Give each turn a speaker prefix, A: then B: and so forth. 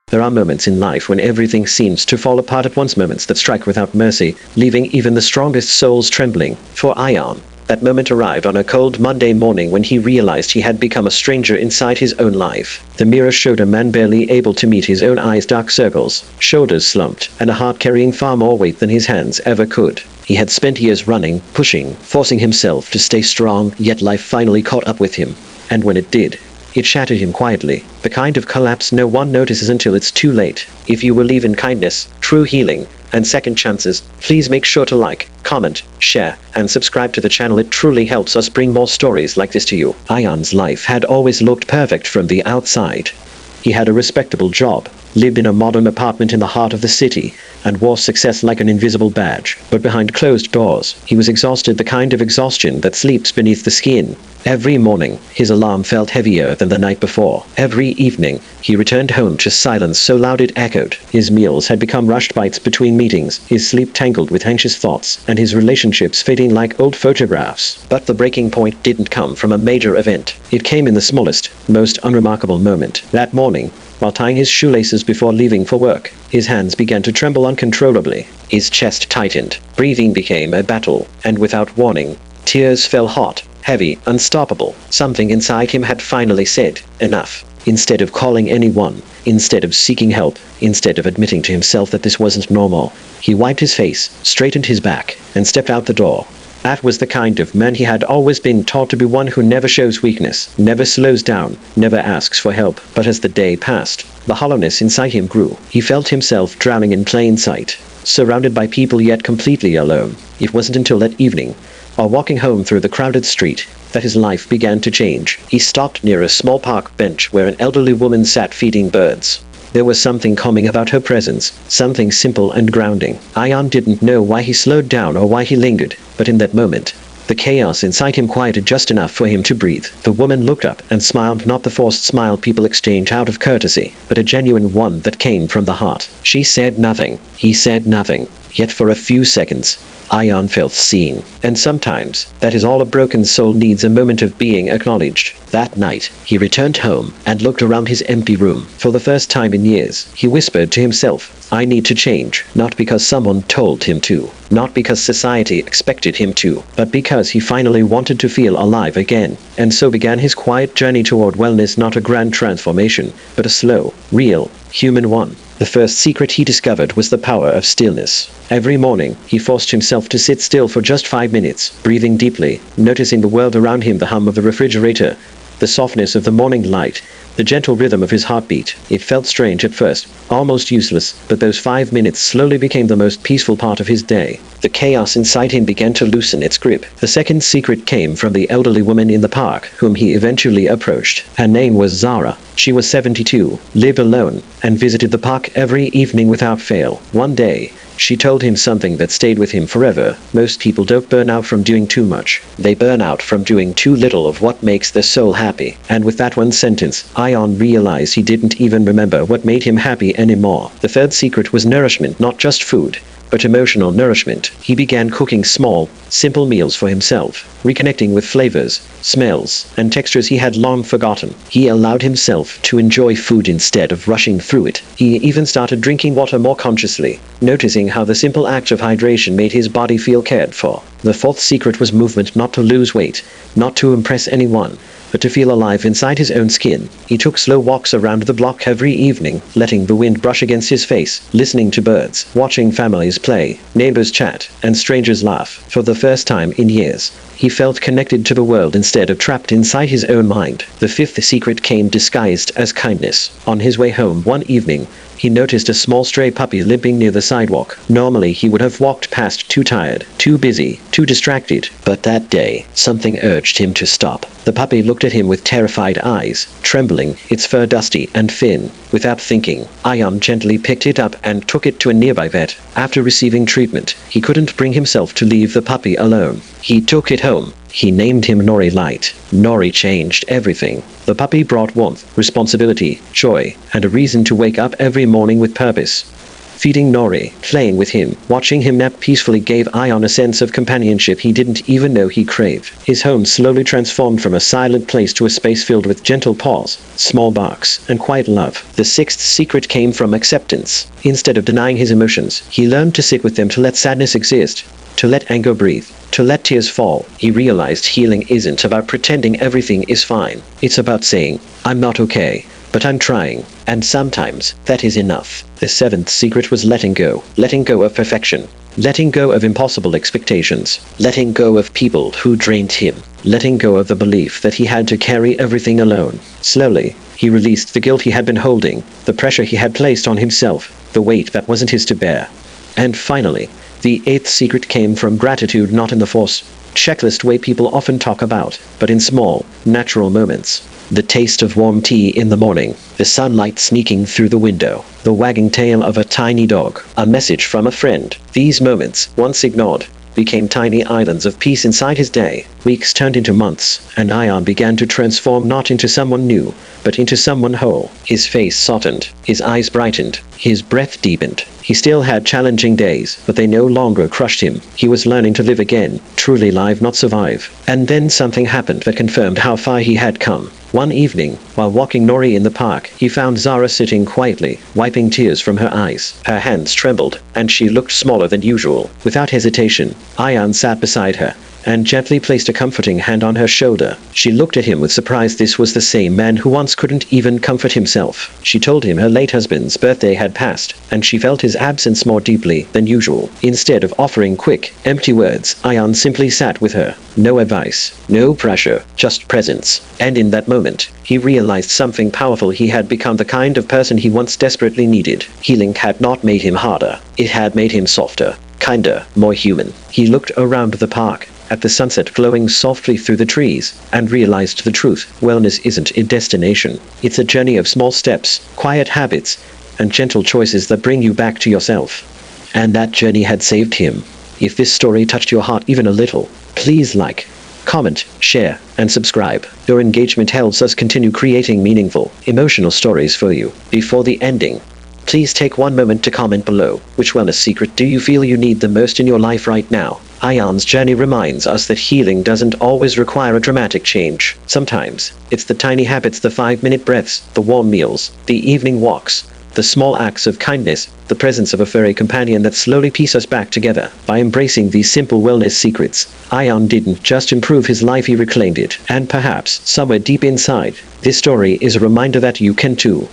A: There are moments in life when everything seems to fall apart at once, moments that strike without mercy, leaving even the strongest souls trembling. For Ayaan, that moment arrived on a cold Monday morning when he realized he had become a stranger inside his own life. The mirror showed a man barely able to meet his own eyes, dark circles, shoulders slumped, and a heart carrying far more weight than his hands ever could. He had spent years running, pushing, forcing himself to stay strong, yet life finally caught up with him. And when it did, it shattered him quietly, the kind of collapse no one notices until it's too late. If you believe in kindness, true healing, and second chances, please make sure to like, comment, share, and subscribe to the channel. It truly helps us bring more stories like this to you. Ayaan's life had always looked perfect from the outside. He had a respectable job, lived in a modern apartment in the heart of the city, and wore success like an invisible badge. But behind closed doors, he was exhausted, the kind of exhaustion that sleeps beneath the skin. Every morning, his alarm felt heavier than the night before. Every evening, he returned home to silence so loud it echoed. His meals had become rushed bites between meetings, his sleep tangled with anxious thoughts, and his relationships fading like old photographs. But the breaking point didn't come from a major event. It came in the smallest, most unremarkable moment. That morning, while tying his shoelaces before leaving for work, his hands began to tremble uncontrollably. His chest tightened, breathing became a battle, and without warning, tears fell hot, heavy, unstoppable. Something inside him had finally said, enough. Instead of calling anyone, instead of seeking help, instead of admitting to himself that this wasn't normal, he wiped his face, straightened his back, and stepped out the door. That was the kind of man he had always been taught to be, one who never shows weakness, never slows down, never asks for help. But as the day passed, the hollowness inside him grew. He felt himself drowning in plain sight, surrounded by people yet completely alone. It wasn't until that evening, while walking home through the crowded street, that his life began to change. He stopped near a small park bench where an elderly woman sat feeding birds. There was something calming about her presence, something simple and grounding. Ayaan didn't know why he slowed down or why he lingered, but in that moment, the chaos inside him quieted just enough for him to breathe. The woman looked up and smiled, not the forced smile people exchange out of courtesy, but a genuine one that came from the heart. She said nothing. He said nothing. Yet for a few seconds, Ayaan felt seen. And sometimes, that is all a broken soul needs, a moment of being acknowledged. That night, he returned home and looked around his empty room. For the first time in years, he whispered to himself, I need to change, not because someone told him to, not because society expected him to, but because he finally wanted to feel alive again. And so began his quiet journey toward wellness, not a grand transformation, but a slow, real, human one. The first secret he discovered was the power of stillness. Every morning, he forced himself to sit still for just 5 minutes, breathing deeply, noticing the world around him, the hum of the refrigerator, the softness of the morning light, the gentle rhythm of his heartbeat. It felt strange at first, almost useless, but those 5 minutes slowly became the most peaceful part of his day. The chaos inside him began to loosen its grip. The second secret came from the elderly woman in the park, whom he eventually approached. Her name was Zara. She was 72, lived alone, and visited the park every evening without fail. One day, she told him something that stayed with him forever. Most people don't burn out from doing too much. They burn out from doing too little of what makes their soul happy. And with that one sentence, Ayaan realized he didn't even remember what made him happy anymore. The third secret was nourishment, not just food, but emotional nourishment. He began cooking small, simple meals for himself, reconnecting with flavors, smells, and textures he had long forgotten. He allowed himself to enjoy food instead of rushing through it. He even started drinking water more consciously, noticing how the simple act of hydration made his body feel cared for. The fourth secret was movement, not to lose weight, not to impress anyone, but to feel alive inside his own skin. He took slow walks around the block every evening, letting the wind brush against his face, listening to birds, watching families play, neighbors chat, and strangers laugh. For the first time in years, he felt connected to the world instead of trapped inside his own mind. The fifth secret came disguised as kindness. On his way home one evening, he noticed a small stray puppy limping near the sidewalk. Normally he would have walked past, too tired, too busy, too distracted. But that day, something urged him to stop. The puppy looked at him with terrified eyes, trembling, its fur dusty and thin. Without thinking, Ayaan gently picked it up and took it to a nearby vet. After receiving treatment, he couldn't bring himself to leave the puppy alone. He took it home. He named him Nori Light. Nori changed everything. The puppy brought warmth, responsibility, joy, and a reason to wake up every morning with purpose. feeding Nori, playing with him, watching him nap peacefully gave Ayaan a sense of companionship he didn't even know he craved. His home slowly transformed from a silent place to a space filled with gentle paws, small barks, and quiet love. The sixth secret came from acceptance. Instead of denying his emotions, he learned to sit with them, to let sadness exist, to let anger breathe, to let tears fall. He realized healing isn't about pretending everything is fine. It's about saying, I'm not okay, but I'm trying, and sometimes that is enough. The seventh secret was letting go of perfection, letting go of impossible expectations, letting go of people who drained him, letting go of the belief that he had to carry everything alone. Slowly, he released the guilt he had been holding, the pressure he had placed on himself, the weight that wasn't his to bear. And finally, the eighth secret came from gratitude, not in the forced checklist way people often talk about, but in small, natural moments. The taste of warm tea in the morning, the sunlight sneaking through the window, the wagging tail of a tiny dog, a message from a friend. These moments, once ignored, became tiny islands of peace inside his day. Weeks turned into months, and Ayaan began to transform, not into someone new, but into someone whole. His face softened, his eyes brightened, his breath deepened. He still had challenging days, but they no longer crushed him. He was learning to live again, truly live, not survive. And then something happened that confirmed how far he had come. One evening, while walking Nori in the park, he found Zara sitting quietly, wiping tears from her eyes. Her hands trembled, and she looked smaller than usual. Without hesitation, Ayaan sat beside her and gently placed a comforting hand on her shoulder. She looked at him with surprise. This was the same man who once couldn't even comfort himself. She told him her late husband's birthday had passed, and she felt his absence more deeply than usual. Instead of offering quick, empty words, Ayaan simply sat with her. No advice, no pressure, just presence. And in that moment, he realized something powerful. He had become the kind of person he once desperately needed. Healing had not made him harder. It had made him softer, kinder, more human. He looked around the park, at the sunset glowing softly through the trees, and realized the truth. Wellness isn't a destination. It's a journey of small steps, quiet habits, and gentle choices that bring you back to yourself. And that journey had saved him. If this story touched your heart even a little, please like, comment, share, and subscribe. Your engagement helps us continue creating meaningful, emotional stories for you. Before the ending, please take one moment to comment below. Which wellness secret do you feel you need the most in your life right now? Ayaan's journey reminds us that healing doesn't always require a dramatic change. Sometimes, it's the tiny habits, the 5-minute breaths, the warm meals, the evening walks, the small acts of kindness, the presence of a furry companion that slowly piece us back together. By embracing these simple wellness secrets, Ayaan didn't just improve his life, he reclaimed it. And perhaps, somewhere deep inside, this story is a reminder that you can too.